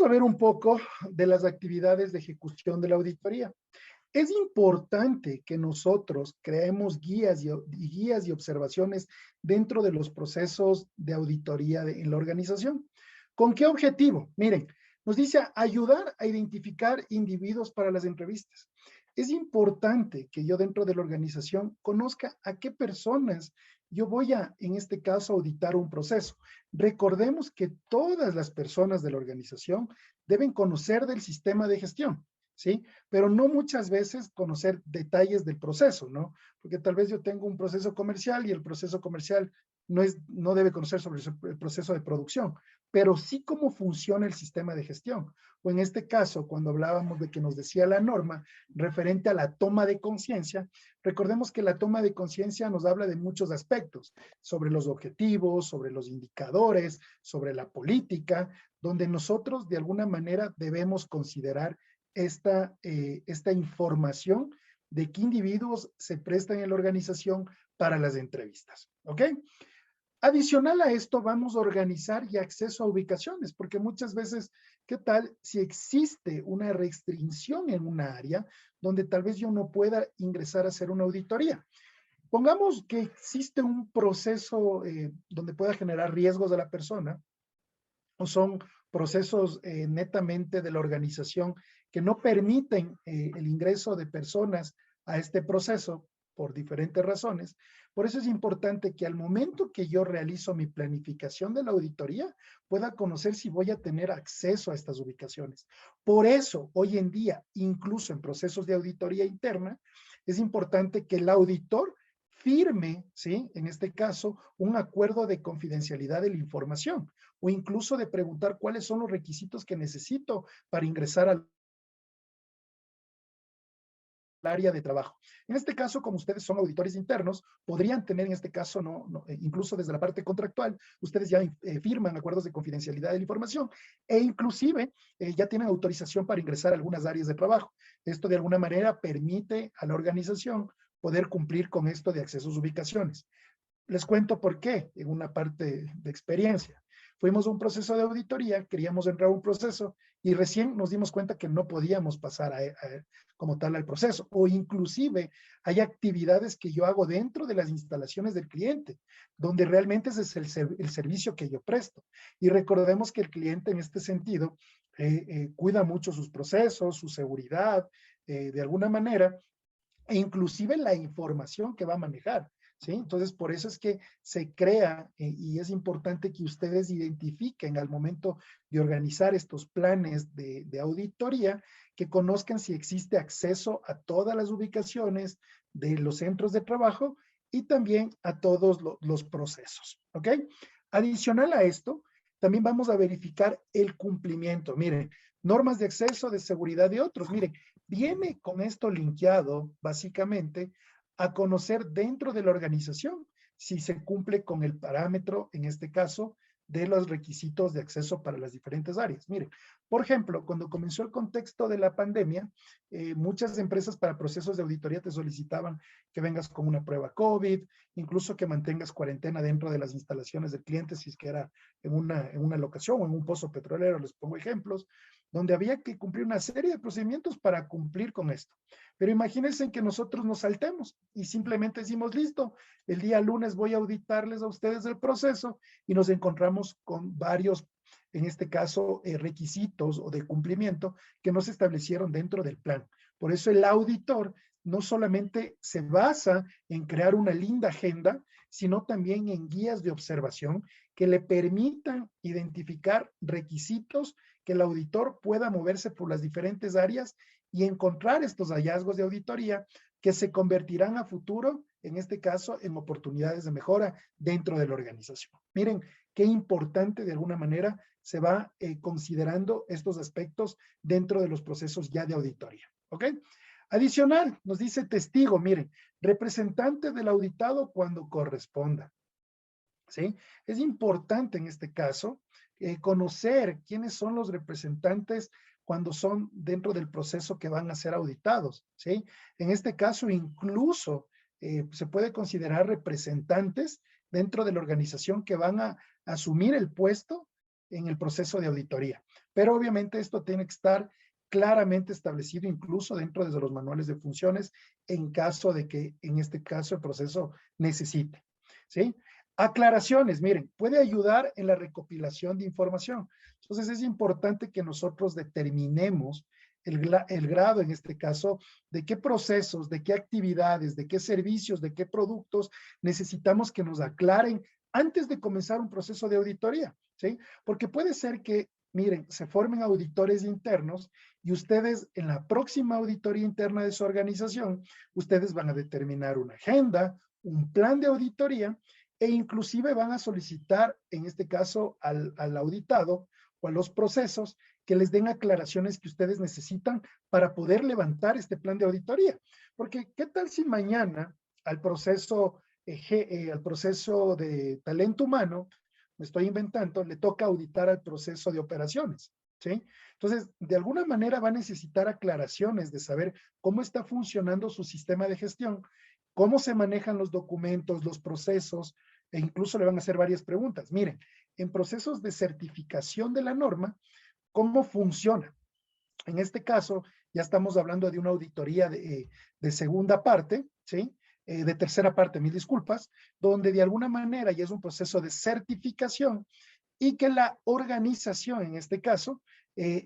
a ver un poco de las actividades de ejecución de la auditoría. Es importante que nosotros creemos guías y observaciones dentro de los procesos de auditoría en la organización. ¿Con qué objetivo? Miren, nos dice ayudar a identificar individuos para las entrevistas. Es importante que yo dentro de la organización conozca a qué personas yo voy a, en este caso, auditar un proceso. Recordemos que todas las personas de la organización deben conocer del sistema de gestión, ¿sí? Pero no muchas veces conocer detalles del proceso, ¿no? Porque tal vez yo tengo un proceso comercial y el proceso comercial no debe conocer sobre el proceso de producción, pero sí cómo funciona el sistema de gestión. O en este caso, cuando hablábamos de que nos decía la norma referente a la toma de conciencia, recordemos que la toma de conciencia nos habla de muchos aspectos, sobre los objetivos, sobre los indicadores, sobre la política, donde nosotros de alguna manera debemos considerar esta información de qué individuos se prestan en la organización para las entrevistas, ¿ok? Adicional a esto, vamos a organizar y acceso a ubicaciones, porque muchas veces, ¿qué tal si existe una restricción en una área donde tal vez yo no pueda ingresar a hacer una auditoría? Pongamos que existe un proceso donde pueda generar riesgos a la persona, o son procesos netamente de la organización que no permiten el ingreso de personas a este proceso por diferentes razones. Por eso es importante que al momento que yo realizo mi planificación de la auditoría, pueda conocer si voy a tener acceso a estas ubicaciones. Por eso, hoy en día, incluso en procesos de auditoría interna, es importante que el auditor firme, ¿sí? En este caso, un acuerdo de confidencialidad de la información o incluso de preguntar cuáles son los requisitos que necesito para ingresar al área de trabajo. En este caso, como ustedes son auditores internos, podrían tener en este caso, incluso desde la parte contractual, ustedes ya firman acuerdos de confidencialidad de la información e inclusive ya tienen autorización para ingresar a algunas áreas de trabajo. Esto de alguna manera permite a la organización poder cumplir con esto de accesos a ubicaciones. Les cuento por qué, en una parte de experiencia. Fuimos a un proceso de auditoría, queríamos entrar a un proceso y recién nos dimos cuenta que no podíamos pasar como tal al proceso. O inclusive hay actividades que yo hago dentro de las instalaciones del cliente, donde realmente ese es el servicio que yo presto. Y recordemos que el cliente en este sentido cuida mucho sus procesos, su seguridad, de alguna manera, e inclusive la información que va a manejar. ¿Sí? Entonces, por eso es que se crea y es importante que ustedes identifiquen al momento de organizar estos planes de auditoría, que conozcan si existe acceso a todas las ubicaciones de los centros de trabajo y también a todos los procesos. ¿Ok? Adicional a esto, también vamos a verificar el cumplimiento. Miren, normas de acceso, de seguridad de otros. Miren, viene con esto linkeado básicamente a conocer dentro de la organización si se cumple con el parámetro, en este caso, de los requisitos de acceso para las diferentes áreas. Miren, por ejemplo, cuando comenzó el contexto de la pandemia, muchas empresas para procesos de auditoría te solicitaban que vengas con una prueba COVID, incluso que mantengas cuarentena dentro de las instalaciones del cliente, si es que era en una locación o en un pozo petrolero, les pongo ejemplos, donde había que cumplir una serie de procedimientos para cumplir con esto. Pero imagínense que nosotros nos saltemos y simplemente decimos, listo, el día lunes voy a auditarles a ustedes el proceso y nos encontramos con varios, en este caso, requisitos o de cumplimiento que no se establecieron dentro del plan. Por eso el auditor no solamente se basa en crear una linda agenda, sino también en guías de observación que le permitan identificar requisitos que el auditor pueda moverse por las diferentes áreas y encontrar estos hallazgos de auditoría que se convertirán a futuro, en este caso, en oportunidades de mejora dentro de la organización. Miren, qué importante de alguna manera se va considerando estos aspectos dentro de los procesos ya de auditoría. ¿Ok? Adicional, nos dice testigo, miren, representante del auditado cuando corresponda. ¿Sí? Es importante en este caso conocer quiénes son los representantes cuando son dentro del proceso que van a ser auditados, ¿sí? En este caso, incluso se puede considerar representantes dentro de la organización que van a asumir el puesto en el proceso de auditoría. Pero obviamente esto tiene que estar claramente establecido incluso dentro de los manuales de funciones en caso de que en este caso el proceso necesite, ¿sí? Aclaraciones, miren, puede ayudar en la recopilación de información. Entonces es importante que nosotros determinemos el grado, en este caso, de qué procesos, de qué actividades, de qué servicios, de qué productos necesitamos que nos aclaren antes de comenzar un proceso de auditoría, ¿sí? Porque puede ser que, miren, se formen auditores internos y ustedes en la próxima auditoría interna de su organización, ustedes van a determinar una agenda, un plan de auditoría e inclusive van a solicitar, en este caso, al auditado o a los procesos que les den aclaraciones que ustedes necesitan para poder levantar este plan de auditoría. Porque, ¿qué tal si mañana al proceso de talento humano, me estoy inventando, le toca auditar al proceso de operaciones? ¿Sí? Entonces, de alguna manera va a necesitar aclaraciones de saber cómo está funcionando su sistema de gestión, cómo se manejan los documentos, los procesos, e incluso le van a hacer varias preguntas. Miren, en procesos de certificación de la norma, ¿cómo funciona? En este caso, ya estamos hablando de una auditoría de segunda parte, ¿sí? De tercera parte, mil disculpas, donde de alguna manera ya es un proceso de certificación y que la organización, en este caso,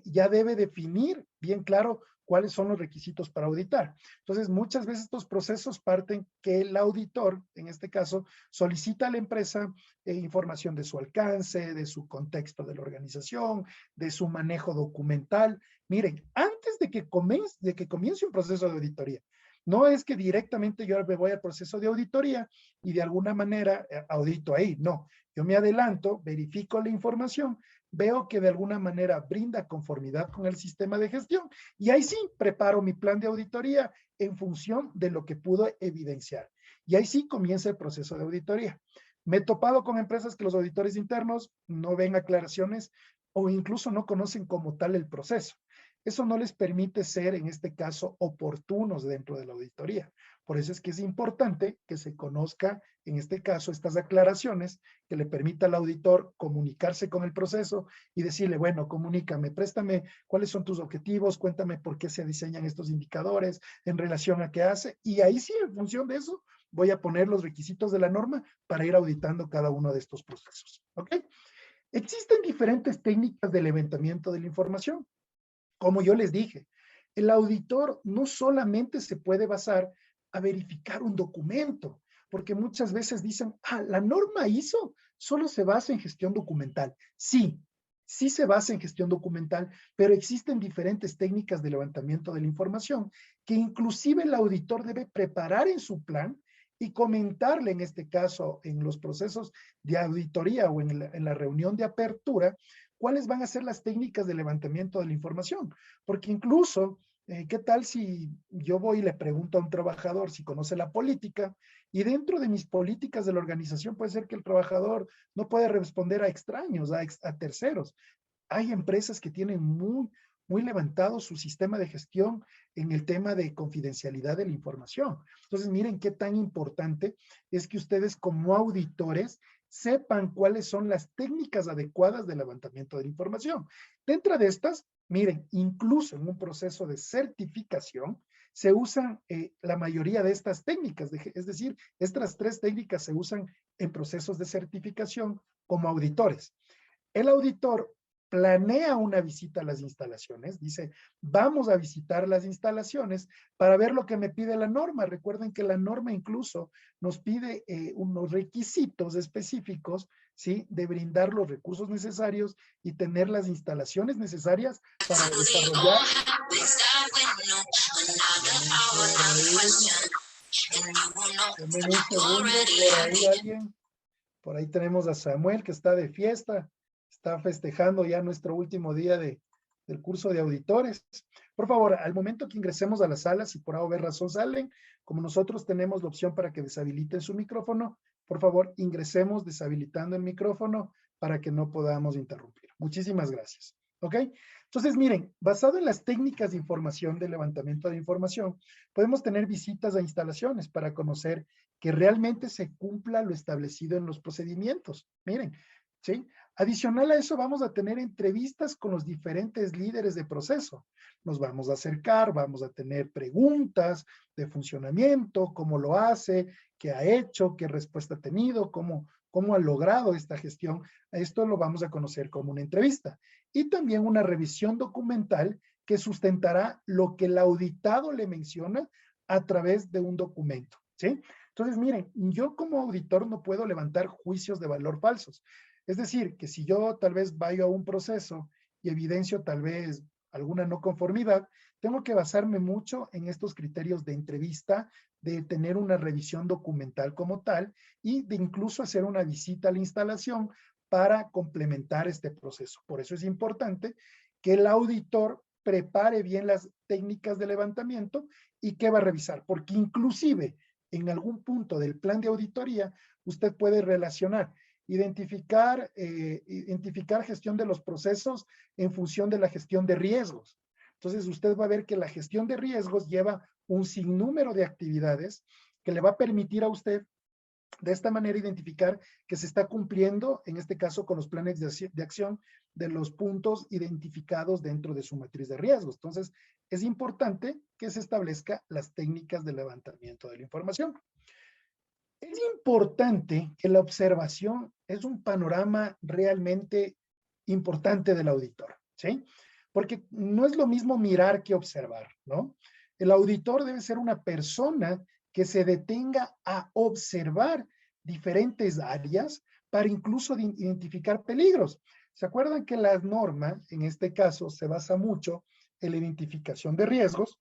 ya debe definir bien claro cuáles son los requisitos para auditar. Entonces, muchas veces estos procesos parten que el auditor, en este caso, solicita a la empresa información de su alcance, de su contexto de la organización, de su manejo documental. Miren, antes de que comience un proceso de auditoría, no es que directamente yo me voy al proceso de auditoría y de alguna manera audito ahí, no. Yo me adelanto, verifico la información, veo que de alguna manera brinda conformidad con el sistema de gestión y ahí sí preparo mi plan de auditoría en función de lo que pudo evidenciar. Y ahí sí comienza el proceso de auditoría. Me he topado con empresas que los auditores internos no ven aclaraciones o incluso no conocen como tal el proceso. Eso no les permite ser, en este caso, oportunos dentro de la auditoría. Por eso es que es importante que se conozca, en este caso, estas aclaraciones que le permita al auditor comunicarse con el proceso y decirle, bueno, comunícame, préstame cuáles son tus objetivos, cuéntame por qué se diseñan estos indicadores en relación a qué hace. Y ahí sí, en función de eso, voy a poner los requisitos de la norma para ir auditando cada uno de estos procesos. ¿Ok? Existen diferentes técnicas de levantamiento de la información. Como yo les dije, el auditor no solamente se puede basar a verificar un documento, porque muchas veces dicen, la norma ISO solo se basa en gestión documental. Sí, sí se basa en gestión documental, pero existen diferentes técnicas de levantamiento de la información que inclusive el auditor debe preparar en su plan y comentarle, en este caso, en los procesos de auditoría o en la reunión de apertura, cuáles van a ser las técnicas de levantamiento de la información. Porque incluso, ¿qué tal si yo voy y le pregunto a un trabajador si conoce la política y dentro de mis políticas de la organización puede ser que el trabajador no puede responder a extraños, a terceros? Hay empresas que tienen muy levantado su sistema de gestión en el tema de confidencialidad de la información. Entonces, miren qué tan importante es que ustedes como auditores sepan cuáles son las técnicas adecuadas de levantamiento de la información. Dentro de estas, miren, incluso en un proceso de certificación, se usan la mayoría de estas técnicas, es decir, estas tres técnicas se usan en procesos de certificación como auditores. El auditor planea una visita a las instalaciones, dice, vamos a visitar las instalaciones para ver lo que me pide la norma. Recuerden que la norma incluso nos pide unos requisitos específicos, ¿sí? De brindar los recursos necesarios y tener las instalaciones necesarias para desarrollar. Denme un segundo, por ahí alguien. Por ahí tenemos a Samuel que está de fiesta, está festejando ya nuestro último día del curso de auditores. Por favor, al momento que ingresemos a la sala, si por alguna razón salen, como nosotros tenemos la opción para que deshabiliten su micrófono, por favor, ingresemos deshabilitando el micrófono para que no podamos interrumpir. Muchísimas gracias. ¿Ok? Entonces, miren, basado en las técnicas de información, de levantamiento de información, podemos tener visitas a instalaciones para conocer que realmente se cumpla lo establecido en los procedimientos. Miren, ¿sí? Adicional a eso, vamos a tener entrevistas con los diferentes líderes de proceso. Nos vamos a acercar, vamos a tener preguntas de funcionamiento, cómo lo hace, qué ha hecho, qué respuesta ha tenido, cómo ha logrado esta gestión. Esto lo vamos a conocer como una entrevista. Y también una revisión documental que sustentará lo que el auditado le menciona a través de un documento, ¿sí? Entonces, miren, yo como auditor no puedo levantar juicios de valor falsos. Es decir, que si yo tal vez vaya a un proceso y evidencio tal vez alguna no conformidad, tengo que basarme mucho en estos criterios de entrevista, de tener una revisión documental como tal y de incluso hacer una visita a la instalación para complementar este proceso. Por eso es importante que el auditor prepare bien las técnicas de levantamiento y qué va a revisar, porque inclusive en algún punto del plan de auditoría usted puede relacionar identificar gestión de los procesos en función de la gestión de riesgos. Entonces, usted va a ver que la gestión de riesgos lleva un sinnúmero de actividades que le va a permitir a usted de esta manera identificar que se está cumpliendo, en este caso, con los planes de acción de los puntos identificados dentro de su matriz de riesgos. Entonces, es importante que se establezca las técnicas de levantamiento de la información. Es importante que la observación es un panorama realmente importante del auditor, ¿sí? Porque no es lo mismo mirar que observar, ¿no? El auditor debe ser una persona que se detenga a observar diferentes áreas para incluso identificar peligros. ¿Se acuerdan que la norma, en este caso, se basa mucho en la identificación de riesgos?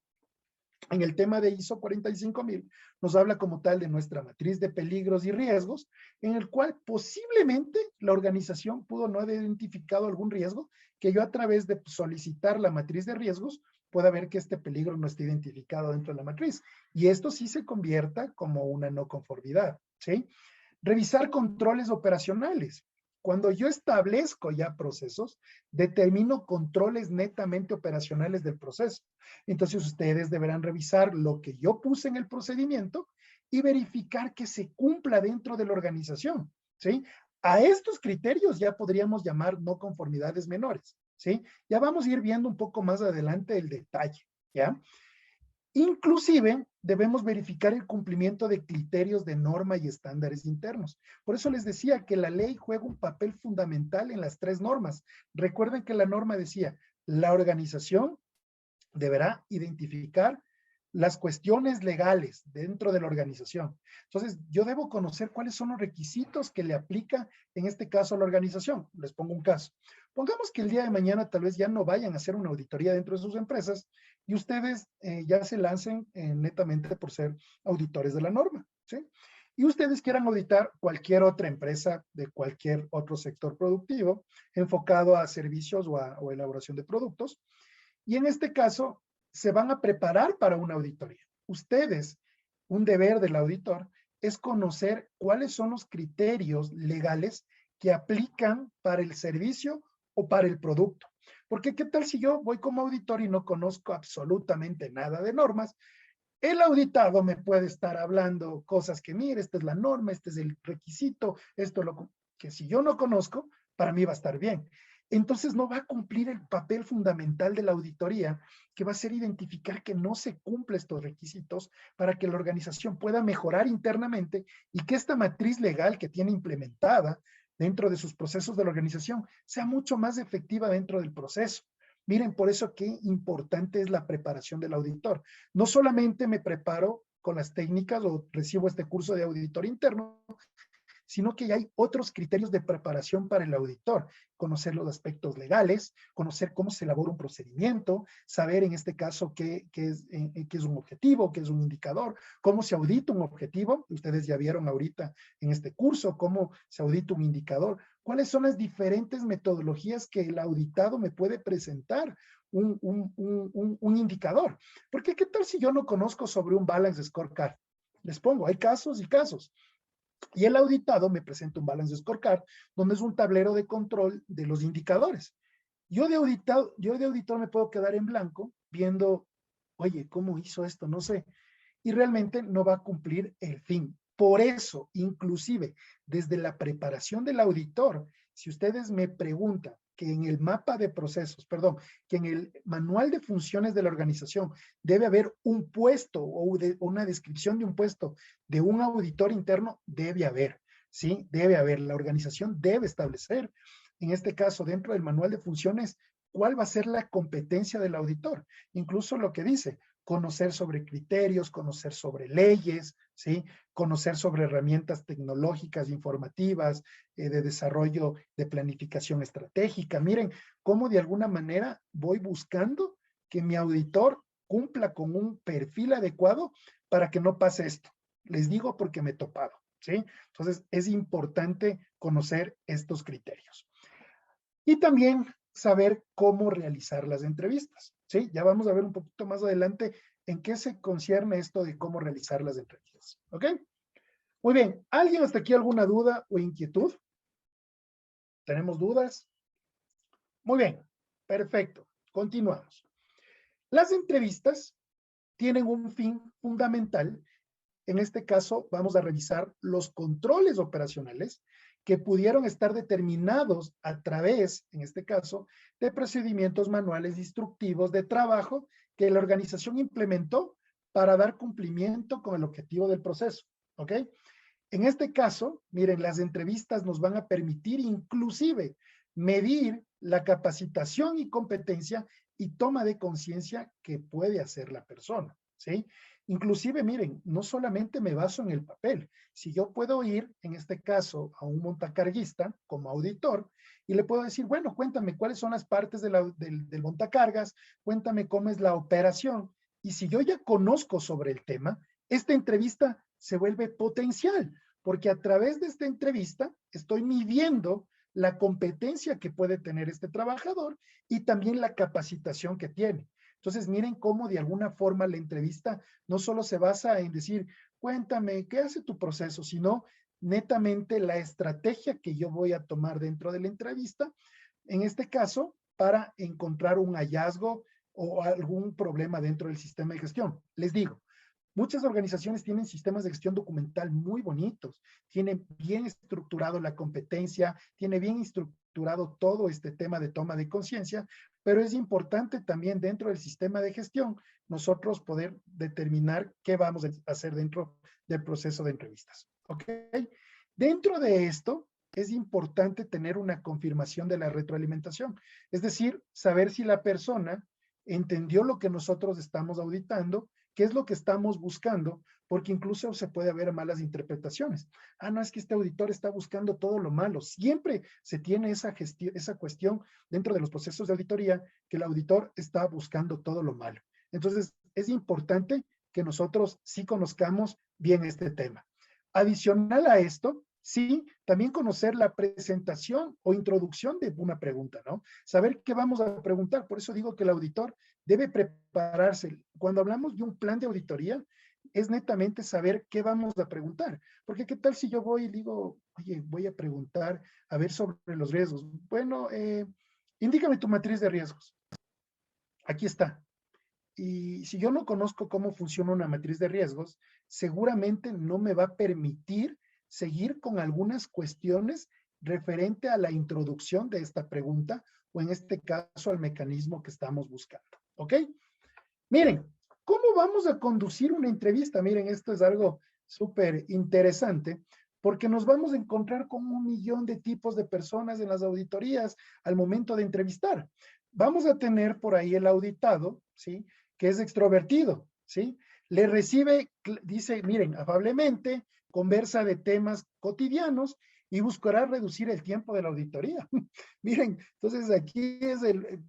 En el tema de ISO 45000 nos habla como tal de nuestra matriz de peligros y riesgos, en el cual posiblemente la organización pudo no haber identificado algún riesgo, que yo a través de solicitar la matriz de riesgos pueda ver que este peligro no está identificado dentro de la matriz. Y esto sí se convierta como una no conformidad, ¿sí? Revisar controles operacionales. Cuando yo establezco ya procesos, determino controles netamente operacionales del proceso. Entonces ustedes deberán revisar lo que yo puse en el procedimiento y verificar que se cumpla dentro de la organización, ¿sí? A estos criterios ya podríamos llamar no conformidades menores, ¿sí? Ya vamos a ir viendo un poco más adelante el detalle, ¿ya? Inclusive, debemos verificar el cumplimiento de criterios de norma y estándares internos. Por eso les decía que la ley juega un papel fundamental en las tres normas. Recuerden que la norma decía, la organización deberá identificar las cuestiones legales dentro de la organización. Entonces, yo debo conocer cuáles son los requisitos que le aplica, en este caso, a la organización. Les pongo un caso. Pongamos que el día de mañana tal vez ya no vayan a hacer una auditoría dentro de sus empresas y ustedes ya se lancen netamente por ser auditores de la norma, ¿sí? Y ustedes quieran auditar cualquier otra empresa de cualquier otro sector productivo enfocado a servicios o elaboración de productos. Y en este caso, se van a preparar para una auditoría. Ustedes, un deber del auditor es conocer cuáles son los criterios legales que aplican para el servicio o para el producto. Porque qué tal si yo voy como auditor y no conozco absolutamente nada de normas. El auditado me puede estar hablando cosas que, mire, esta es la norma, este es el requisito, esto lo que si yo no conozco, para mí va a estar bien. Entonces no va a cumplir el papel fundamental de la auditoría, que va a ser identificar que no se cumplen estos requisitos para que la organización pueda mejorar internamente y que esta matriz legal que tiene implementada dentro de sus procesos de la organización sea mucho más efectiva dentro del proceso. Miren, por eso qué importante es la preparación del auditor. No solamente me preparo con las técnicas o recibo este curso de auditor interno, sino que hay otros criterios de preparación para el auditor. Conocer los aspectos legales, conocer cómo se elabora un procedimiento, saber en este caso qué es un objetivo, qué es un indicador, cómo se audita un objetivo. Ustedes ya vieron ahorita en este curso cómo se audita un indicador. ¿Cuáles son las diferentes metodologías que el auditado me puede presentar? Un indicador. Porque ¿qué tal si yo no conozco sobre un balance scorecard? Les pongo, hay casos y casos. Y el auditado me presenta un balance scorecard, donde es un tablero de control de los indicadores. Yo de auditor me puedo quedar en blanco viendo, oye, ¿cómo hizo esto? No sé. Y realmente no va a cumplir el fin. Por eso, inclusive, desde la preparación del auditor, si ustedes me preguntan que en el mapa de procesos, perdón, que en el manual de funciones de la organización debe haber un puesto o una descripción de un puesto de un auditor interno, debe haber, ¿sí? Debe haber. La organización debe establecer, en este caso, dentro del manual de funciones, cuál va a ser la competencia del auditor. Incluso lo que dice, conocer sobre criterios, conocer sobre leyes, ¿sí? Conocer sobre herramientas tecnológicas, informativas, de desarrollo de planificación estratégica. Miren cómo de alguna manera voy buscando que mi auditor cumpla con un perfil adecuado para que no pase esto. Les digo porque me he topado, ¿sí? Entonces es importante conocer estos criterios. Y también saber cómo realizar las entrevistas, ¿sí? Ya vamos a ver un poquito más adelante en qué se concierne esto de cómo realizar las entrevistas, ¿ok? Muy bien, ¿alguien hasta aquí alguna duda o inquietud? ¿Tenemos dudas? Muy bien, perfecto, continuamos. Las entrevistas tienen un fin fundamental. En este caso, vamos a revisar los controles operacionales que pudieron estar determinados a través, en este caso, de procedimientos manuales instructivos de trabajo que la organización implementó para dar cumplimiento con el objetivo del proceso, ¿ok? En este caso, miren, las entrevistas nos van a permitir inclusive medir la capacitación y competencia y toma de conciencia que puede hacer la persona, ¿sí? Inclusive, miren, no solamente me baso en el papel. Si yo puedo ir, en este caso, a un montacarguista como auditor y le puedo decir, bueno, cuéntame cuáles son las partes del montacargas, cuéntame cómo es la operación. Y si yo ya conozco sobre el tema, esta entrevista se vuelve potencial, porque a través de esta entrevista estoy midiendo la competencia que puede tener este trabajador y también la capacitación que tiene. Entonces, miren cómo de alguna forma la entrevista no solo se basa en decir, cuéntame, ¿qué hace tu proceso? Sino netamente la estrategia que yo voy a tomar dentro de la entrevista, en este caso, para encontrar un hallazgo o algún problema dentro del sistema de gestión. Les digo, muchas organizaciones tienen sistemas de gestión documental muy bonitos, tienen bien estructurado la competencia, tiene bien estructurado todo este tema de toma de conciencia, pero es importante también dentro del sistema de gestión nosotros poder determinar qué vamos a hacer dentro del proceso de entrevistas. ¿Ok? Dentro de esto, es importante tener una confirmación de la retroalimentación, es decir, saber si la persona entendió lo que nosotros estamos auditando, qué es lo que estamos buscando, porque incluso se puede haber malas interpretaciones. Ah, no, es que este auditor está buscando todo lo malo. Siempre se tiene esa cuestión dentro de los procesos de auditoría, que el auditor está buscando todo lo malo. Entonces, es importante que nosotros sí conozcamos bien este tema. Adicional a esto, sí, también conocer la presentación o introducción de una pregunta, ¿no? Saber qué vamos a preguntar. Por eso digo que el auditor debe prepararse. Cuando hablamos de un plan de auditoría, es netamente saber qué vamos a preguntar. Porque qué tal si yo voy y digo, oye, voy a preguntar a ver sobre los riesgos. Bueno, indícame tu matriz de riesgos. Aquí está. Y si yo no conozco cómo funciona una matriz de riesgos, seguramente no me va a permitir seguir con algunas cuestiones referente a la introducción de esta pregunta o en este caso al mecanismo que estamos buscando. ¿Ok? Miren, ¿cómo vamos a conducir una entrevista? Miren, esto es algo súper interesante porque nos vamos a encontrar con 1.000.000 de tipos de personas en las auditorías al momento de entrevistar. Vamos a tener por ahí el auditado, ¿sí? Que es extrovertido, ¿sí? Le recibe, dice, miren, afablemente, conversa de temas cotidianos y buscará reducir el tiempo de la auditoría. Miren, entonces aquí es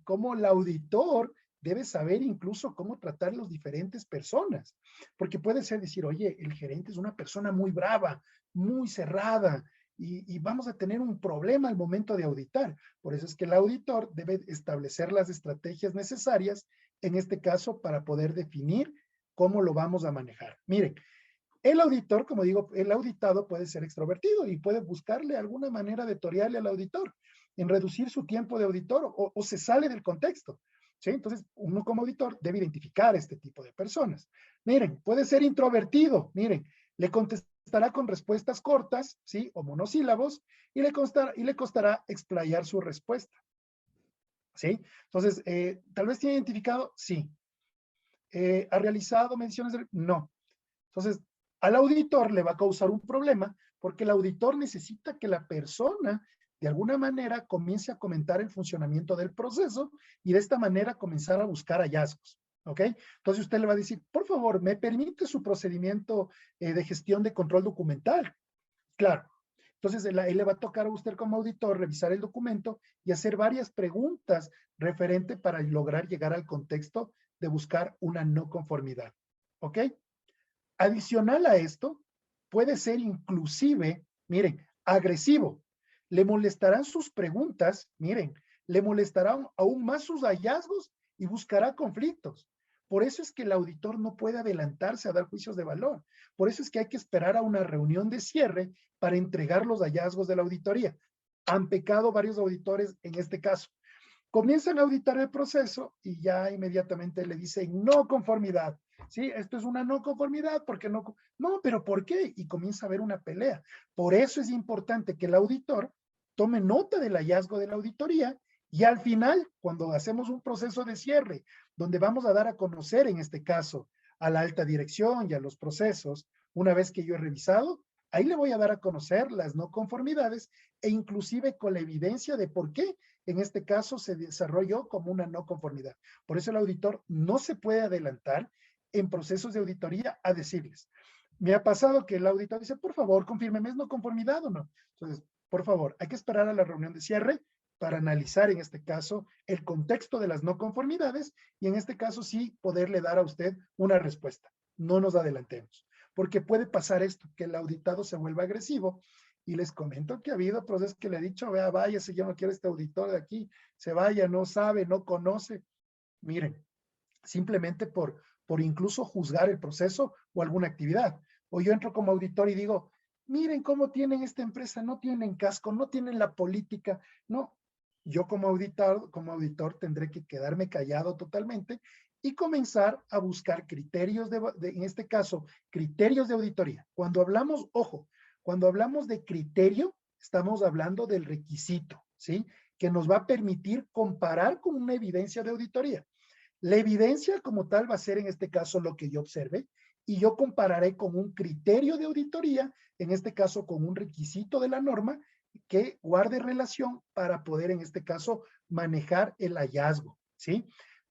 cómo el auditor debe saber incluso cómo tratar a las diferentes personas, porque puede ser decir, oye, el gerente es una persona muy brava, muy cerrada, y vamos a tener un problema al momento de auditar. Por eso es que el auditor debe establecer las estrategias necesarias, en este caso, para poder definir cómo lo vamos a manejar. Miren, el auditor, como digo, el auditado puede ser extrovertido y puede buscarle alguna manera de torearle al auditor en reducir su tiempo de auditor o se sale del contexto. ¿Sí? Entonces, uno como auditor debe identificar este tipo de personas. Miren, puede ser introvertido. Miren, le contestará con respuestas cortas, ¿sí? O monosílabos, y le costará explayar su respuesta, ¿sí? Entonces, tal vez tiene identificado, sí. ¿Ha realizado menciones? No. Entonces, al auditor le va a causar un problema porque el auditor necesita que la persona de alguna manera comience a comentar el funcionamiento del proceso y de esta manera comenzar a buscar hallazgos. ¿Ok? Entonces usted le va a decir, por favor, ¿me permite su procedimiento de gestión de control documental? Claro. Entonces él le va a tocar a usted como auditor revisar el documento y hacer varias preguntas referente para lograr llegar al contexto de buscar una no conformidad. ¿Ok? Adicional a esto, puede ser inclusive, miren, agresivo. Le molestarán sus preguntas, miren, le molestarán aún más sus hallazgos y buscará conflictos. Por eso es que el auditor no puede adelantarse a dar juicios de valor. Por eso es que hay que esperar a una reunión de cierre para entregar los hallazgos de la auditoría. Han pecado varios auditores en este caso. Comienzan a auditar el proceso y ya inmediatamente le dicen no conformidad. Sí, esto es una no conformidad porque no, no, pero ¿por qué? Y comienza a haber una pelea. Por eso es importante que el auditor tome nota del hallazgo de la auditoría y al final, cuando hacemos un proceso de cierre, donde vamos a dar a conocer, en este caso, a la alta dirección y a los procesos, una vez que yo he revisado, ahí le voy a dar a conocer las no conformidades e inclusive con la evidencia de por qué en este caso se desarrolló como una no conformidad. Por eso el auditor no se puede adelantar en procesos de auditoría a decirles. Me ha pasado que el auditor dice, por favor, confírmeme, ¿es no conformidad o no? Entonces, por favor, hay que esperar a la reunión de cierre para analizar en este caso el contexto de las no conformidades y en este caso sí poderle dar a usted una respuesta. No nos adelantemos, porque puede pasar esto, que el auditado se vuelva agresivo. Y les comento que ha habido procesos que le he dicho, vea, váyase, yo no quiero este auditor de aquí, se vaya, no sabe, no conoce. Miren, simplemente por incluso juzgar el proceso o alguna actividad. O yo entro como auditor y digo, miren cómo tienen esta empresa, no tienen casco, no tienen la política, no. Yo como auditor tendré que quedarme callado totalmente y comenzar a buscar criterios en este caso, criterios de auditoría. Cuando hablamos, ojo, cuando hablamos de criterio, estamos hablando del requisito, ¿sí? Que nos va a permitir comparar con una evidencia de auditoría. La evidencia como tal va a ser en este caso lo que yo observe y yo compararé con un criterio de auditoría, en este caso con un requisito de la norma que guarde relación para poder en este caso manejar el hallazgo, ¿sí?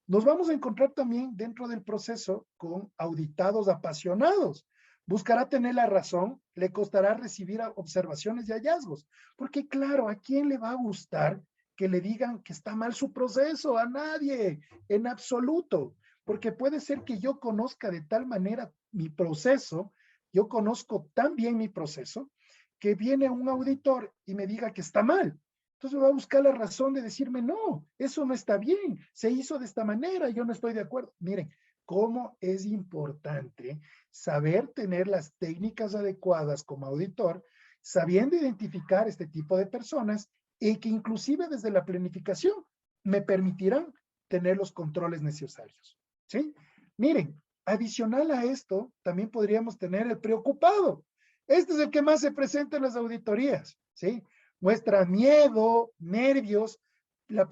Nos vamos a encontrar también dentro del proceso con auditados apasionados. Buscará tener la razón, le costará recibir observaciones y hallazgos, porque claro, ¿a quién le va a gustar que le digan que está mal su proceso? A nadie, en absoluto, porque puede ser que yo conozca de tal manera mi proceso, yo conozco tan bien mi proceso, que viene un auditor y me diga que está mal. Entonces va a buscar la razón de decirme, no, eso no está bien, se hizo de esta manera, yo no estoy de acuerdo. Miren, cómo es importante saber tener las técnicas adecuadas como auditor, sabiendo identificar este tipo de personas y que inclusive desde la planificación me permitirán tener los controles necesarios. ¿Sí? Miren, adicional a esto, también podríamos tener el preocupado. Este es el que más se presenta en las auditorías, ¿sí? Muestra miedo, nervios, le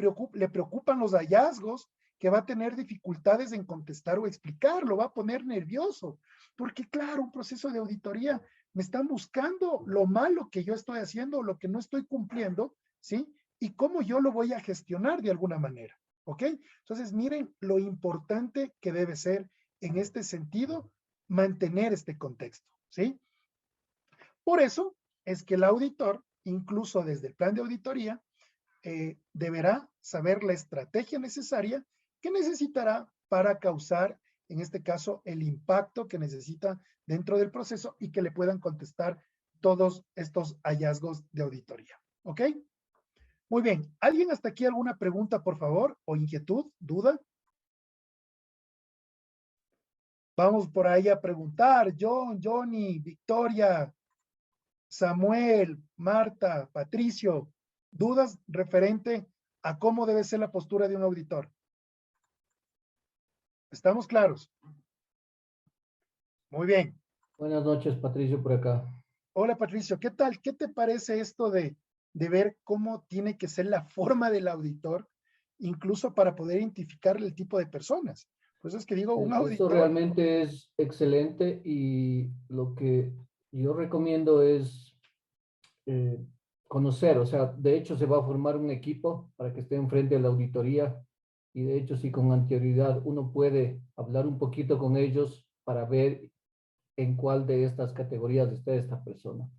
preocupan los hallazgos, que va a tener dificultades en contestar o explicar, lo va a poner nervioso, porque claro, un proceso de auditoría, me están buscando lo malo que yo estoy haciendo, lo que no estoy cumpliendo, ¿sí? Y cómo yo lo voy a gestionar de alguna manera, ¿ok? Entonces, miren lo importante que debe ser en este sentido mantener este contexto, ¿sí? Por eso es que el auditor, incluso desde el plan de auditoría, deberá saber la estrategia necesaria que necesitará para causar, en este caso, el impacto que necesita dentro del proceso y que le puedan contestar todos estos hallazgos de auditoría. ¿Ok? Muy bien. ¿Alguien hasta aquí alguna pregunta, por favor? ¿O inquietud? ¿Duda? Vamos por ahí a preguntar. John, Johnny, Victoria, Samuel, Marta, Patricio, ¿dudas referente a cómo debe ser la postura de un auditor? ¿Estamos claros? Muy bien. Buenas noches, Patricio, por acá. Hola Patricio, ¿qué tal? ¿Qué te parece esto de ver cómo tiene que ser la forma del auditor, incluso para poder identificar el tipo de personas? Pues es que digo, un Eso auditor, realmente es excelente y lo que yo recomiendo es eh, conocer, o sea, de hecho se va a formar un equipo para que esté enfrente de la auditoría y de hecho sí con anterioridad uno puede hablar un poquito con ellos para ver en cuál de estas categorías está esta persona.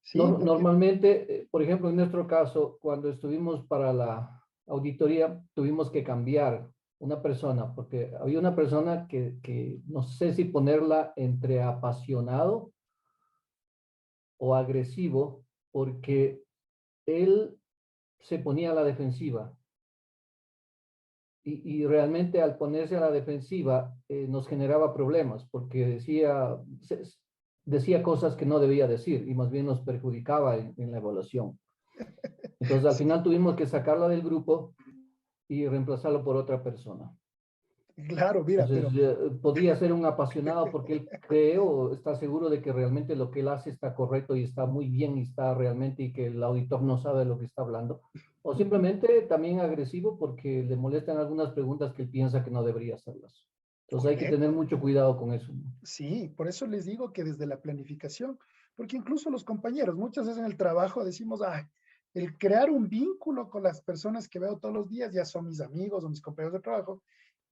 sí, porque, Normalmente, por ejemplo, en nuestro caso, cuando estuvimos para la auditoría, tuvimos que cambiar una persona, porque había una persona que no sé si ponerla entre apasionado o agresivo, porque él se ponía a la defensiva y realmente al ponerse a la defensiva nos generaba problemas, porque decía cosas que no debía decir y más bien nos perjudicaba en la evaluación. Entonces, al sí, final tuvimos que sacarla del grupo y reemplazarlo por otra persona. claro, mira, Entonces, pero podría ser un apasionado porque él cree o está seguro de que realmente lo que él hace está correcto y está muy bien y está realmente y que el auditor no sabe de lo que está hablando. O simplemente también agresivo porque le molestan algunas preguntas que él piensa que no debería hacerlas. Entonces, hay que tener correcto. mucho cuidado con eso, ¿no? Sí, por eso les digo que desde la planificación, porque incluso los compañeros, muchas veces en el trabajo decimos, el crear un vínculo con las personas que veo todos los días ya son mis amigos o mis compañeros de trabajo,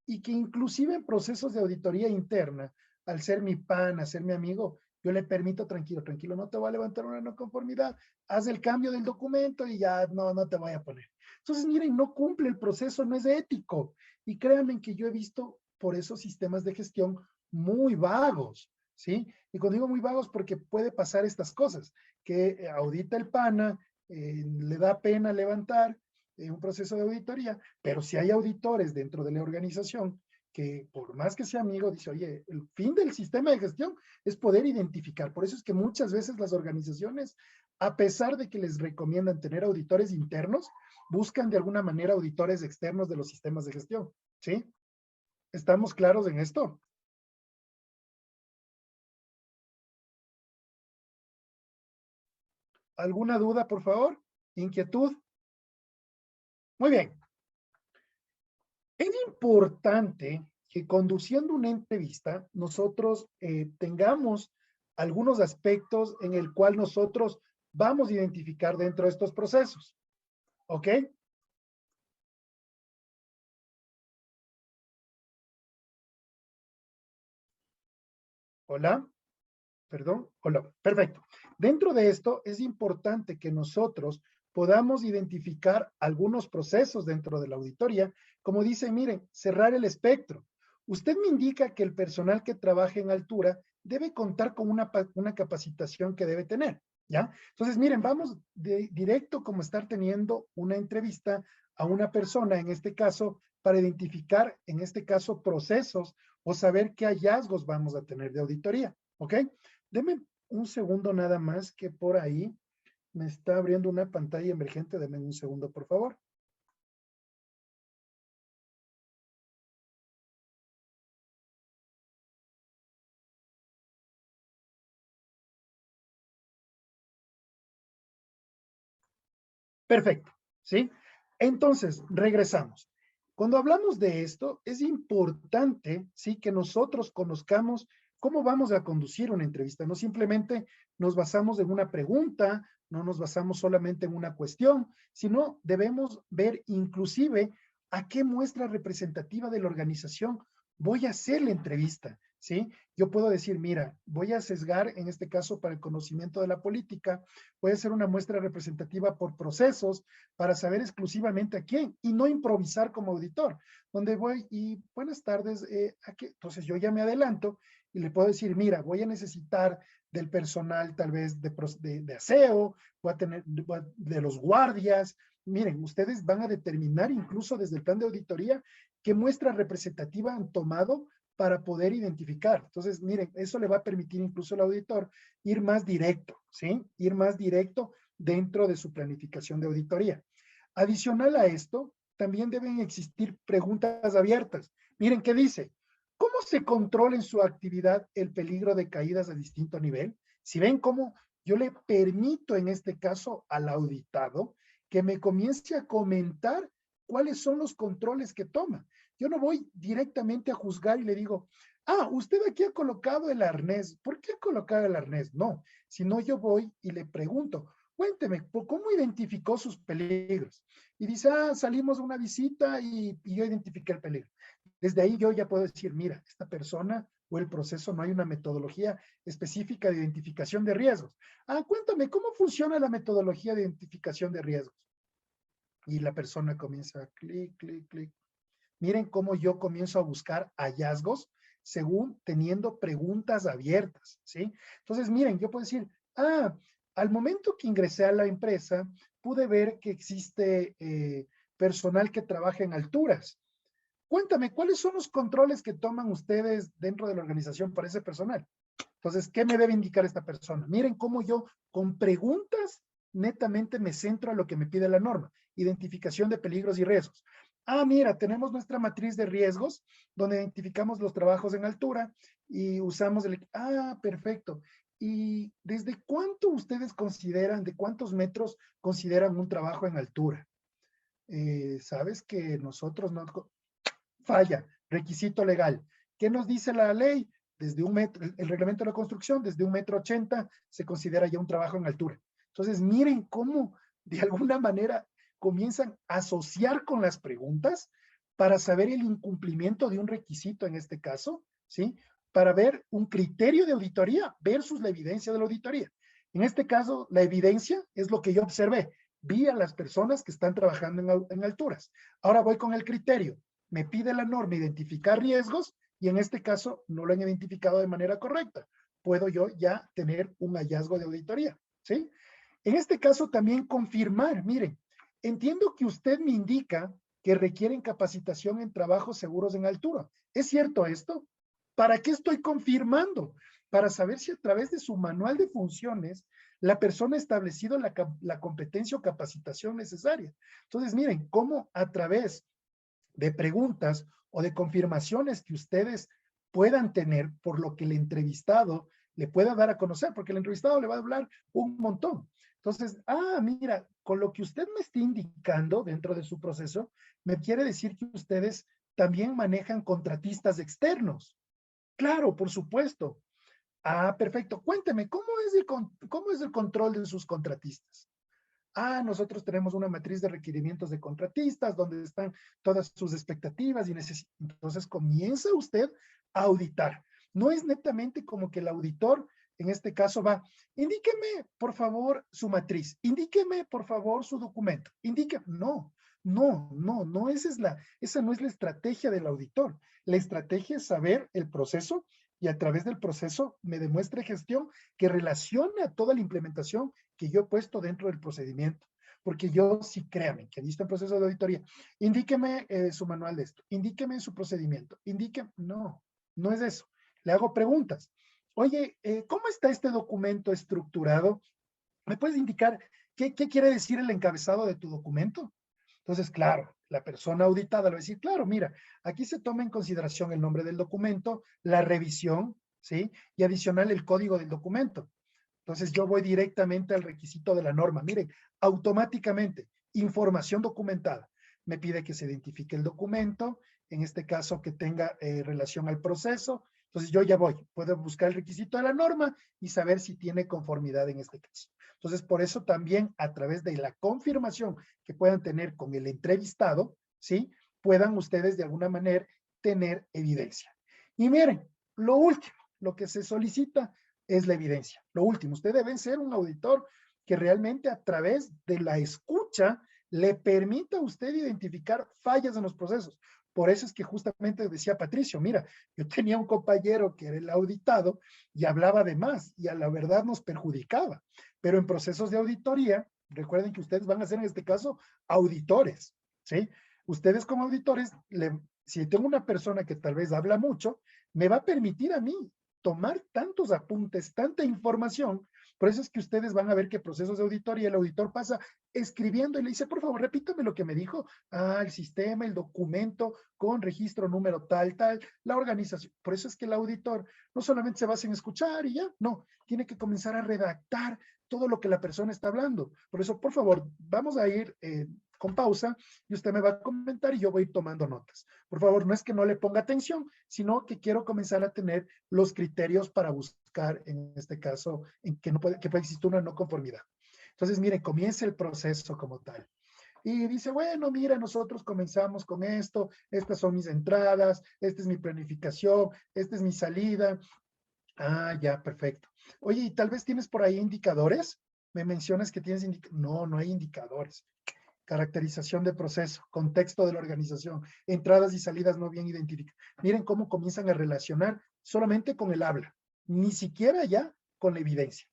y que inclusive en procesos de auditoría interna, al ser mi pan, a ser mi amigo, yo le permito tranquilo, tranquilo, no te voy a levantar una no conformidad, haz el cambio del documento y ya no te voy a poner. Entonces, miren, no cumple el proceso, no es ético. Y créanme que yo he visto por esos sistemas de gestión muy vagos, ¿sí? Y cuando digo muy vagos, porque puede pasar estas cosas, que audita el PANA, le da pena levantar un proceso de auditoría, pero si hay auditores dentro de la organización que por más que sea amigo, dice, oye, el fin del sistema de gestión es poder identificar. Por eso es que muchas veces las organizaciones, a pesar de que les recomiendan tener auditores internos, buscan de alguna manera auditores externos de los sistemas de gestión. ¿Sí? ¿Estamos claros en esto? ¿Alguna duda, por favor? ¿Inquietud? Muy bien. Es importante que conduciendo una entrevista nosotros tengamos algunos aspectos en el cual nosotros vamos a identificar dentro de estos procesos. ¿Ok? Hola, perdón, hola, perfecto. Dentro de esto es importante que nosotros podamos identificar algunos procesos dentro de la auditoría, como dice, miren, cerrar el espectro. Usted me indica que el personal que trabaje en altura debe contar con una capacitación que debe tener, ¿ya? Entonces, miren, vamos directo como estar teniendo una entrevista a una persona, en este caso, para identificar, en este caso, procesos o saber qué hallazgos vamos a tener de auditoría, ¿ok? Deme un segundo nada más que por ahí me está abriendo una pantalla emergente. Deme un segundo, por favor. Perfecto, ¿sí? Entonces, regresamos. Cuando hablamos de esto, es importante, ¿sí? Que nosotros conozcamos cómo vamos a conducir una entrevista. No simplemente nos basamos en una pregunta, no nos basamos solamente en una cuestión, sino debemos ver inclusive a qué muestra representativa de la organización voy a hacer la entrevista, ¿sí? Yo puedo decir, mira, voy a sesgar, en este caso, para el conocimiento de la política, puede ser una muestra representativa por procesos para saber exclusivamente a quién y no improvisar como auditor, donde voy y buenas tardes, entonces yo ya me adelanto y le puedo decir, mira, voy a necesitar del personal tal vez de aseo, voy a tener de los guardias. Miren, ustedes van a determinar incluso desde el plan de auditoría qué muestra representativa han tomado para poder identificar. Entonces, miren, eso le va a permitir incluso al auditor ir más directo, ¿sí? Ir más directo dentro de su planificación de auditoría. Adicional a esto, también deben existir preguntas abiertas. Miren qué dice. ¿Cómo se controla en su actividad el peligro de caídas a distinto nivel? Si ven cómo yo le permito en este caso al auditado que me comience a comentar cuáles son los controles que toma. Yo no voy directamente a juzgar y le digo, ah, usted aquí ha colocado el arnés. ¿Por qué ha colocado el arnés? No, sino yo voy y le pregunto, cuénteme, ¿cómo identificó sus peligros? Y dice, ah, salimos a una visita y yo identifiqué el peligro. Desde ahí yo ya puedo decir, mira, esta persona o el proceso no hay una metodología específica de identificación de riesgos. Ah, cuéntame, ¿cómo funciona la metodología de identificación de riesgos? Y la persona comienza a clic, clic, clic. Miren cómo yo comienzo a buscar hallazgos según teniendo preguntas abiertas, ¿sí? Entonces, miren, yo puedo decir, ah, al momento que ingresé a la empresa, pude ver que existe personal que trabaja en alturas. Cuéntame, ¿cuáles son los controles que toman ustedes dentro de la organización para ese personal? Entonces, ¿qué me debe indicar esta persona? Miren cómo yo con preguntas netamente me centro a lo que me pide la norma. Identificación de peligros y riesgos. Ah, mira, tenemos nuestra matriz de riesgos donde identificamos los trabajos en altura y usamos el... Ah, perfecto. ¿Y desde cuánto ustedes consideran, de cuántos metros consideran un trabajo en altura? Sabes que nosotros no... Falla, requisito legal. ¿Qué nos dice la ley? Desde un metro, el reglamento de la construcción, desde 1,80 m se considera ya un trabajo en altura. Entonces, miren cómo de alguna manera comienzan a asociar con las preguntas para saber el incumplimiento de un requisito en este caso, ¿sí? Para ver un criterio de auditoría versus la evidencia de la auditoría. En este caso, la evidencia es lo que yo observé. Vi a las personas que están trabajando en alturas. Ahora voy con el criterio. Me pide la norma identificar riesgos y en este caso no lo han identificado de manera correcta. Puedo yo ya tener un hallazgo de auditoría, ¿sí? En este caso también confirmar, miren, entiendo que usted me indica que requieren capacitación en trabajos seguros en altura. ¿Es cierto esto? ¿Para qué estoy confirmando? Para saber si a través de su manual de funciones la persona ha establecido la competencia o capacitación necesaria. Entonces, miren, cómo a través de preguntas o de confirmaciones que ustedes puedan tener por lo que el entrevistado le pueda dar a conocer, porque el entrevistado le va a hablar un montón. Entonces, ah, mira, con lo que usted me está indicando dentro de su proceso, me quiere decir que ustedes también manejan contratistas externos. Claro, por supuesto. Ah, perfecto. Cuénteme, cómo es el control de sus contratistas? Ah, nosotros tenemos una matriz de requerimientos de contratistas donde están todas sus expectativas y necesidades. Entonces comienza usted a auditar. No es netamente como que el auditor, en este caso, va, indíqueme, por favor, su matriz, indíqueme, por favor, su documento, indíqueme. No, no, esa no es la estrategia del auditor. La estrategia es saber el proceso y a través del proceso me demuestre gestión que relacione a toda la implementación que yo he puesto dentro del procedimiento. Porque yo sí, créame, que he visto en proceso de auditoría, indíqueme su manual de esto, indíqueme su procedimiento, indíqueme, no es eso. Le hago preguntas. Oye, ¿cómo está este documento estructurado? ¿Me puedes indicar qué quiere decir el encabezado de tu documento? Entonces, claro, la persona auditada le va a decir, claro, mira, aquí se toma en consideración el nombre del documento, la revisión, ¿sí? Y adicional el código del documento. Entonces yo voy directamente al requisito de la norma. Miren, automáticamente, información documentada. Me pide que se identifique el documento, en este caso que tenga relación al proceso. Entonces yo ya voy, puedo buscar el requisito de la norma y saber si tiene conformidad en este caso. Entonces por eso también a través de la confirmación que puedan tener con el entrevistado, ¿sí? Puedan ustedes de alguna manera tener evidencia. Y miren, lo último, lo que se solicita es la evidencia. Lo último, usted debe ser un auditor que realmente a través de la escucha le permita a usted identificar fallas en los procesos. Por eso es que justamente decía Patricio, mira, yo tenía un compañero que era el auditado y hablaba de más y a la verdad nos perjudicaba. Pero en procesos de auditoría, recuerden que ustedes van a ser en este caso auditores, ¿sí? Ustedes como auditores, si tengo una persona que tal vez habla mucho, me va a permitir a mí tomar tantos apuntes, tanta información. Por eso es que ustedes van a ver que procesos de auditoría, el auditor pasa escribiendo y le dice, por favor, repítame lo que me dijo. Ah, el sistema, el documento con registro número tal, tal, la organización. Por eso es que el auditor no solamente se basa en escuchar y ya, no, tiene que comenzar a redactar todo lo que la persona está hablando. Por eso, por favor, vamos a ir con pausa y usted me va a comentar y yo voy a ir tomando notas. Por favor, no es que no le ponga atención, sino que quiero comenzar a tener los criterios para buscar, en este caso, en que, no puede, que puede existir una no conformidad. Entonces, miren, comienza el proceso como tal. Y dice, bueno, mira, nosotros comenzamos con esto, estas son mis entradas, esta es mi planificación, esta es mi salida. Ah, ya, perfecto. Oye, ¿y tal vez tienes por ahí indicadores? Me mencionas que tienes indicadores. No, no hay indicadores. Caracterización de proceso, contexto de la organización, entradas y salidas no bien identificadas. Miren cómo comienzan a relacionar solamente con el habla, ni siquiera ya con la evidencia.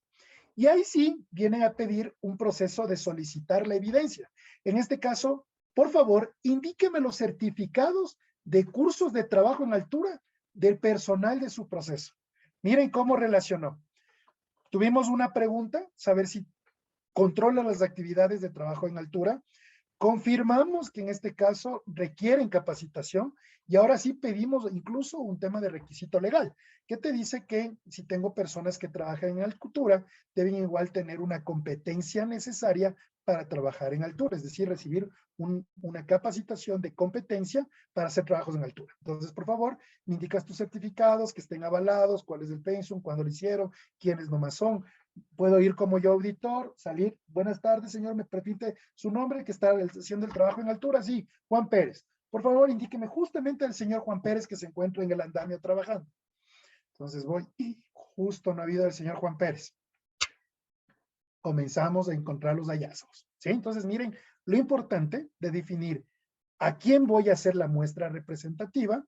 Y ahí sí vienen a pedir un proceso de solicitar la evidencia. En este caso, por favor, indíqueme los certificados de cursos de trabajo en altura del personal de su proceso. Miren cómo relacionó. Tuvimos una pregunta, saber si controla las actividades de trabajo en altura. Confirmamos que en este caso requieren capacitación y ahora sí pedimos incluso un tema de requisito legal, que te dice que si tengo personas que trabajan en altura, deben igual tener una competencia necesaria para trabajar en altura, es decir, recibir una capacitación de competencia para hacer trabajos en altura. Entonces, por favor, me indicas tus certificados, que estén avalados, cuál es el pensum, cuándo lo hicieron, quiénes nomás son. Puedo ir como yo auditor, salir. Buenas tardes, señor, ¿me permite su nombre que está haciendo el trabajo en altura? Sí, Juan Pérez. Por favor, indíqueme justamente al señor Juan Pérez que se encuentra en el andamio trabajando. Entonces voy y justo no ha habido el señor Juan Pérez. Comenzamos a encontrar los hallazgos, ¿sí? Entonces miren, lo importante de definir a quién voy a hacer la muestra representativa.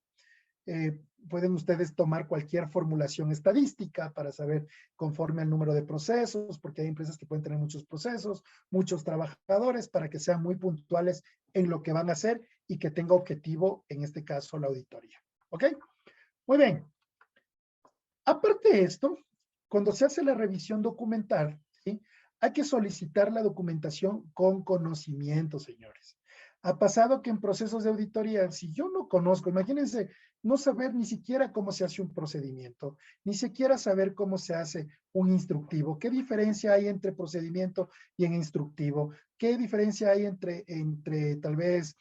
Pueden ustedes tomar cualquier formulación estadística para saber conforme al número de procesos, porque hay empresas que pueden tener muchos procesos, muchos trabajadores, para que sean muy puntuales en lo que van a hacer y que tenga objetivo, en este caso, la auditoría. ¿Ok? Muy bien. Aparte de esto, cuando se hace la revisión documental, ¿sí? Hay que solicitar la documentación con conocimiento, señores. Ha pasado que en procesos de auditoría, si yo no conozco, imagínense, no saber ni siquiera cómo se hace un procedimiento, ni siquiera saber cómo se hace un instructivo. ¿Qué diferencia hay entre procedimiento y en instructivo? ¿Qué diferencia hay entre tal vez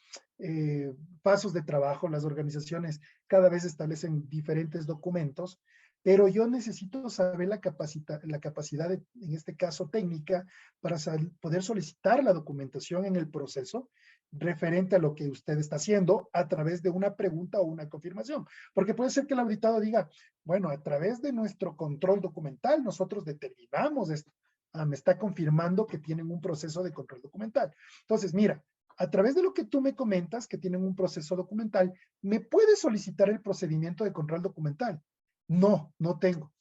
pasos de trabajo? Las organizaciones cada vez establecen diferentes documentos, pero yo necesito saber la capacidad en este caso técnica, para poder solicitar la documentación en el proceso referente a lo que usted está haciendo a través de una pregunta o una confirmación. Porque puede ser que el auditado diga, bueno, a través de nuestro control documental nosotros determinamos esto. Ah, me está confirmando que tienen un proceso de control documental. Entonces, mira, a través de lo que tú me comentas, que tienen un proceso documental, ¿me puedes solicitar el procedimiento de control documental? No, no tengo.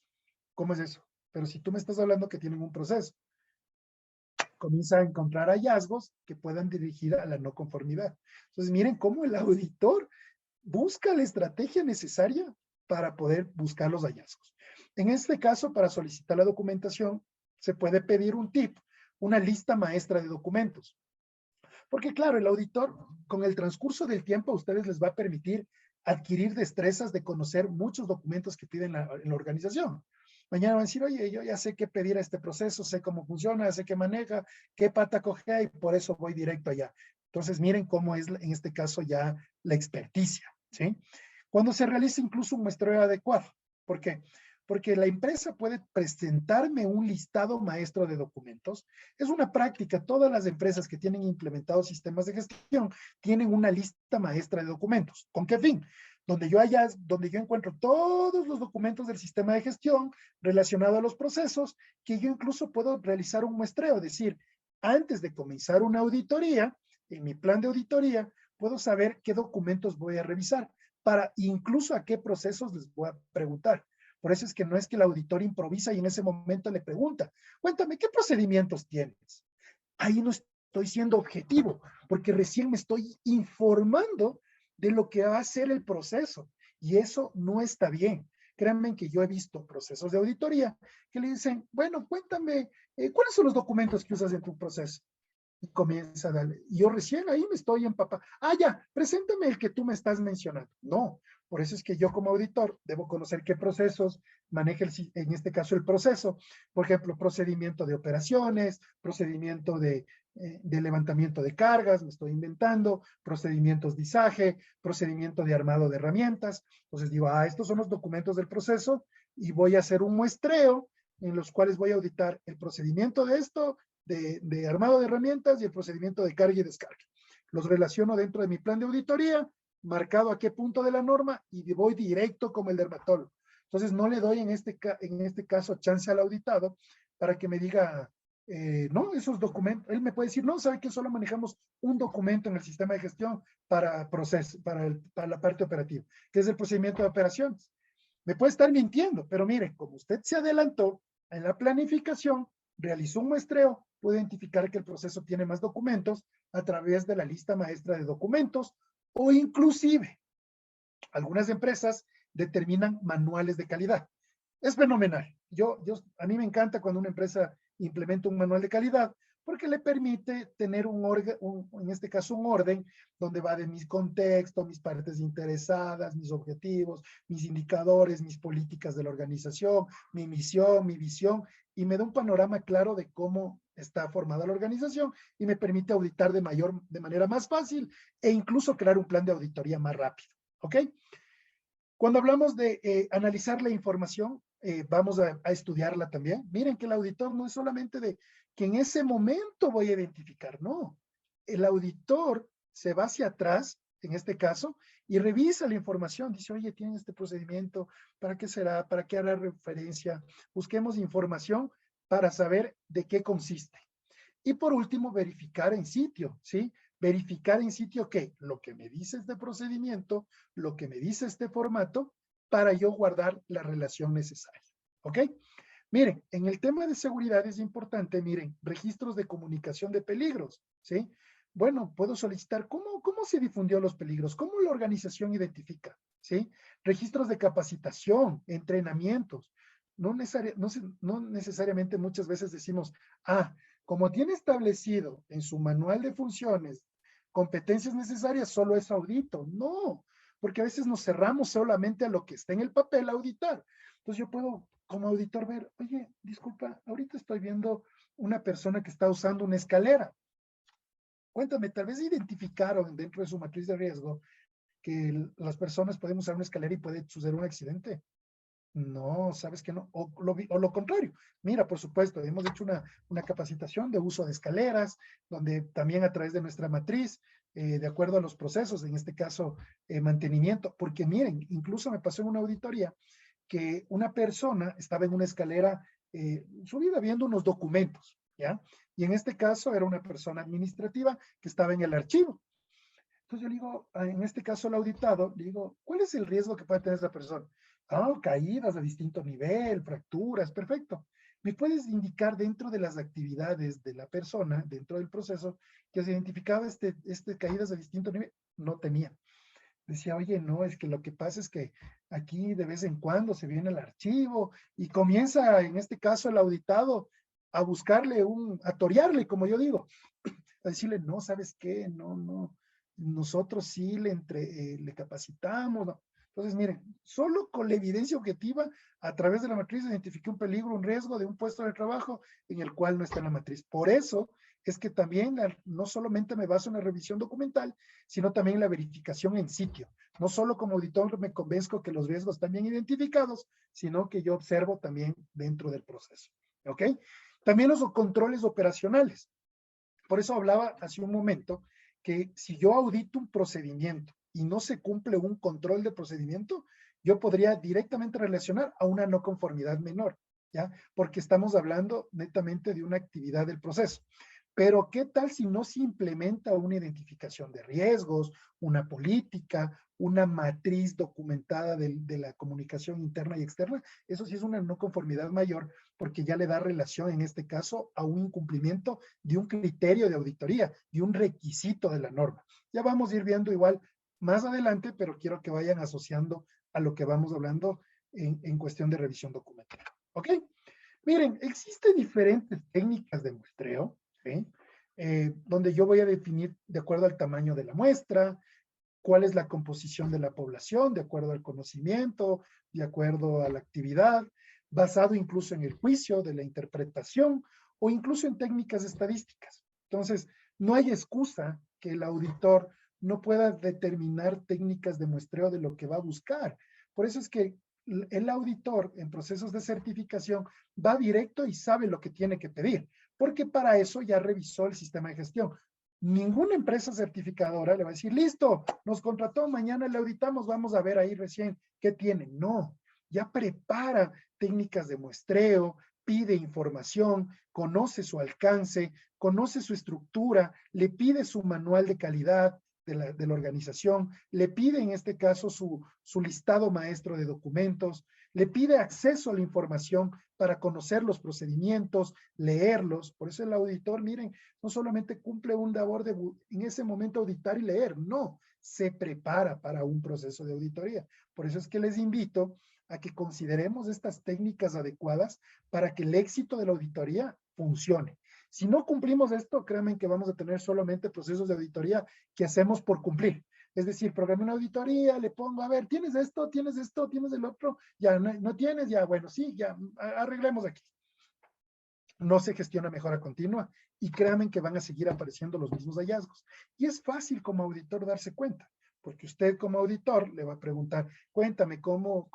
¿Cómo es eso? Pero si tú me estás hablando que tienen un proceso, comienza a encontrar hallazgos que puedan dirigir a la no conformidad. Entonces, miren cómo el auditor busca la estrategia necesaria para poder buscar los hallazgos. En este caso, para solicitar la documentación, se puede pedir un tip, una lista maestra de documentos. Porque claro, el auditor, con el transcurso del tiempo, a ustedes les va a permitir adquirir destrezas de conocer muchos documentos que piden en la organización. Mañana van a decir, oye, yo ya sé qué pedir a este proceso, sé cómo funciona, sé qué maneja, qué pata coge y por eso voy directo allá. Entonces, miren cómo es en este caso ya la experticia, ¿sí? Cuando se realiza incluso un muestreo adecuado. ¿Por qué? Porque la empresa puede presentarme un listado maestro de documentos. Es una práctica, todas las empresas que tienen implementados sistemas de gestión tienen una lista maestra de documentos. ¿Con qué fin? Donde yo encuentro todos los documentos del sistema de gestión relacionados a los procesos, que yo incluso puedo realizar un muestreo, es decir, antes de comenzar una auditoría, en mi plan de auditoría, puedo saber qué documentos voy a revisar, para incluso a qué procesos les voy a preguntar. Por eso es que no es que el auditor improvisa y en ese momento le pregunta, cuéntame, ¿qué procedimientos tienes? Ahí no estoy siendo objetivo, porque recién me estoy informando de lo que va a ser el proceso. Y eso no está bien. Créanme que yo he visto procesos de auditoría que le dicen, bueno, cuéntame, ¿cuáles son los documentos que usas en tu proceso? Y comienza a darle. Y yo recién ahí me estoy empapando. Ah, ya, preséntame el que tú me estás mencionando. No, por eso es que yo como auditor debo conocer qué procesos maneja en este caso el proceso. Por ejemplo, procedimiento de operaciones, procedimiento de levantamiento de cargas, me estoy inventando, procedimientos de ISAGE, procedimiento de armado de herramientas. Entonces digo, ah, estos son los documentos del proceso y voy a hacer un muestreo en los cuales voy a auditar el procedimiento de esto, de armado de herramientas y el procedimiento de carga y descarga. Los relaciono dentro de mi plan de auditoría, marcado a qué punto de la norma y voy directo como el dermatólogo. Entonces no le doy en este caso chance al auditado para que me diga, no, esos documentos, él me puede decir, no, sabe que solo manejamos un documento en el sistema de gestión para proceso, para la parte operativa, que es el procedimiento de operaciones. Me puede estar mintiendo, pero mire, como usted se adelantó en la planificación, realizó un muestreo, puede identificar que el proceso tiene más documentos a través de la lista maestra de documentos o inclusive algunas empresas determinan manuales de calidad. Es fenomenal. A mí me encanta cuando una empresa implementa un manual de calidad porque le permite tener en este caso un orden donde va de mis contextos, mis partes interesadas, mis objetivos, mis indicadores, mis políticas de la organización, mi misión, mi visión, y me da un panorama claro de cómo está formada la organización y me permite auditar de manera más fácil e incluso crear un plan de auditoría más rápido. ¿Ok? Cuando hablamos de analizar la información, vamos a estudiarla también. Miren que el auditor no es solamente de que en ese momento voy a identificar, no. El auditor se va hacia atrás, en este caso, y revisa la información. Dice, oye, tiene este procedimiento, ¿para qué será? ¿Para qué hará referencia? Busquemos información para saber de qué consiste. Y por último, verificar en sitio, ¿sí? Verificar en sitio que lo que me dice este procedimiento, lo que me dice este formato, para yo guardar la relación necesaria, ¿ok? Miren, en el tema de seguridad es importante, miren, registros de comunicación de peligros, ¿sí? Bueno, puedo solicitar cómo se difundió los peligros, cómo la organización identifica, ¿sí? Registros de capacitación, entrenamientos. No necesariamente muchas veces decimos, ah, como tiene establecido en su manual de funciones competencias necesarias, solo es audito. No, porque a veces nos cerramos solamente a lo que está en el papel a auditar. Entonces yo puedo como auditor ver, oye, disculpa, ahorita estoy viendo una persona que está usando una escalera. Cuéntame, tal vez identificaron dentro de su matriz de riesgo que las personas pueden usar una escalera y puede suceder un accidente. No, sabes que no, o lo contrario. Mira, por supuesto, hemos hecho una capacitación de uso de escaleras, donde también a través de nuestra matriz, de acuerdo a los procesos, en este caso, mantenimiento, porque miren, incluso me pasó en una auditoría que una persona estaba en una escalera subida viendo unos documentos, ¿ya? Y en este caso era una persona administrativa que estaba en el archivo. Entonces yo le digo, en este caso el auditado, le digo, ¿cuál es el riesgo que puede tener esa persona? Ah, caídas de distinto nivel, fracturas, perfecto. ¿Me puedes indicar dentro de las actividades de la persona, dentro del proceso, que se identificaba caídas de distinto nivel? No tenía. Decía, oye, no, es que lo que pasa es que aquí de vez en cuando se viene el archivo y comienza, en este caso, el auditado a buscarle a torearle, como yo digo, a decirle, no, ¿sabes qué? No, nosotros sí le capacitamos, ¿no? Entonces, miren, solo con la evidencia objetiva, a través de la matriz, identifiqué un peligro, un riesgo de un puesto de trabajo en el cual no está en la matriz. Por eso es que también no solamente me baso en la revisión documental, sino también en la verificación en sitio. No solo como auditor me convenzco que los riesgos están bien identificados, sino que yo observo también dentro del proceso. ¿Ok? También los controles operacionales. Por eso hablaba hace un momento que si yo audito un procedimiento y no se cumple un control de procedimiento, yo podría directamente relacionar a una no conformidad menor, ¿ya? Porque estamos hablando netamente de una actividad del proceso. Pero ¿qué tal si no se implementa una identificación de riesgos, una política, una matriz documentada de la comunicación interna y externa? Eso sí es una no conformidad mayor porque ya le da relación en este caso a un incumplimiento de un criterio de auditoría, de un requisito de la norma. Ya vamos a ir viendo igual más adelante, pero quiero que vayan asociando a lo que vamos hablando en cuestión de revisión documental. ¿Ok? Miren, existen diferentes técnicas de muestreo, ¿sí? Donde yo voy a definir de acuerdo al tamaño de la muestra, cuál es la composición de la población, de acuerdo al conocimiento, de acuerdo a la actividad, basado incluso en el juicio de la interpretación o incluso en técnicas estadísticas. Entonces, no hay excusa que el auditor no pueda determinar técnicas de muestreo de lo que va a buscar. Por eso es que el auditor en procesos de certificación va directo y sabe lo que tiene que pedir, porque para eso ya revisó el sistema de gestión. Ninguna empresa certificadora le va a decir, listo, nos contrató, mañana le auditamos, vamos a ver ahí recién qué tiene. No, ya prepara técnicas de muestreo, pide información, conoce su alcance, conoce su estructura, le pide su manual de calidad de la organización, le pide en este caso su listado maestro de documentos, le pide acceso a la información para conocer los procedimientos, leerlos. Por eso el auditor, miren, no solamente cumple un labor de en ese momento auditar y leer, no, se prepara para un proceso de auditoría. Por eso es que les invito a que consideremos estas técnicas adecuadas para que el éxito de la auditoría funcione. Si no cumplimos esto, créanme que vamos a tener solamente procesos de auditoría que hacemos por cumplir. Es decir, programé una auditoría, le pongo, a ver, ¿tienes esto? ¿Tienes esto? ¿Tienes el otro? Ya, no tienes, ya, bueno, sí, ya, arreglemos aquí. No se gestiona mejora continua y créanme que van a seguir apareciendo los mismos hallazgos. Y es fácil como auditor darse cuenta, porque usted como auditor le va a preguntar, cuéntame cómo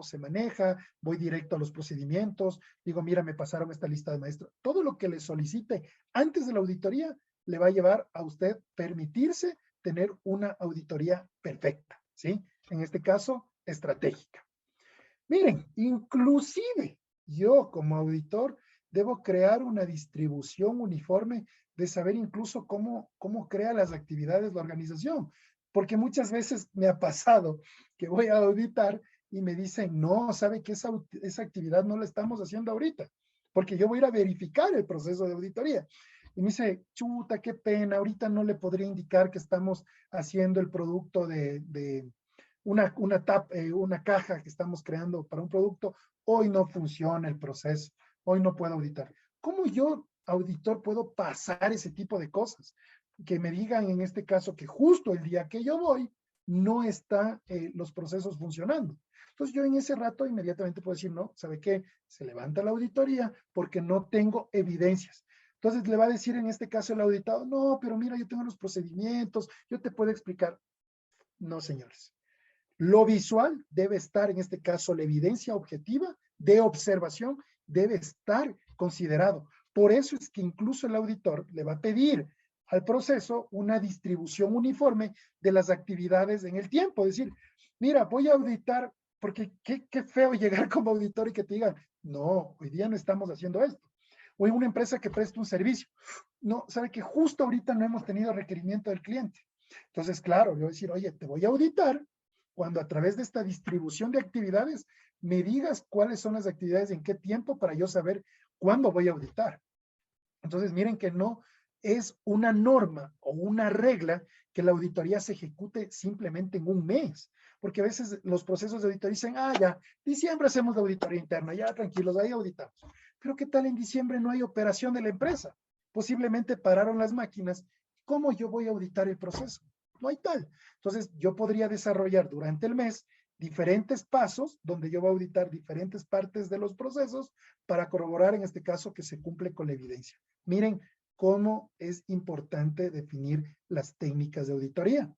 se maneja, voy directo a los procedimientos, digo, mira, me pasaron esta lista de maestros. Todo lo que le solicite antes de la auditoría le va a llevar a usted permitirse tener una auditoría perfecta, ¿sí? En este caso, estratégica. Miren, inclusive yo como auditor debo crear una distribución uniforme de saber incluso cómo crea las actividades la organización. Porque muchas veces me ha pasado que voy a auditar y me dicen, no, sabe que esa actividad no la estamos haciendo ahorita, porque yo voy a ir a verificar el proceso de auditoría. Y me dice, chuta, qué pena, ahorita no le podría indicar que estamos haciendo el producto de una caja que estamos creando para un producto, hoy no funciona el proceso, hoy no puedo auditar. ¿Cómo yo, auditor, puedo pasar ese tipo de cosas? Que me digan en este caso que justo el día que yo voy, no están los procesos funcionando. Entonces yo en ese rato inmediatamente puedo decir, no, ¿sabe qué? Se levanta la auditoría porque no tengo evidencias. Entonces le va a decir en este caso el auditado, no, pero mira, yo tengo los procedimientos, yo te puedo explicar. No, señores. Lo visual debe estar, en este caso, la evidencia objetiva de observación debe estar considerado. Por eso es que incluso el auditor le va a pedir al proceso una distribución uniforme de las actividades en el tiempo. Es decir, mira, voy a auditar, porque qué feo llegar como auditor y que te digan, no, hoy día no estamos haciendo esto. O en una empresa que presta un servicio. No, sabe que justo ahorita no hemos tenido requerimiento del cliente. Entonces, claro, yo voy a decir, oye, te voy a auditar cuando a través de esta distribución de actividades me digas cuáles son las actividades, en qué tiempo, para yo saber cuándo voy a auditar. Entonces, miren que no es una norma o una regla que la auditoría se ejecute simplemente en un mes, porque a veces los procesos de auditoría dicen, ya, diciembre hacemos la auditoría interna, ya tranquilos, ahí auditamos. Pero ¿qué tal en diciembre no hay operación de la empresa? Posiblemente pararon las máquinas. ¿Cómo yo voy a auditar el proceso? No hay tal. Entonces, yo podría desarrollar durante el mes diferentes pasos donde yo voy a auditar diferentes partes de los procesos para corroborar en este caso que se cumple con la evidencia. Miren cómo es importante definir las técnicas de auditoría.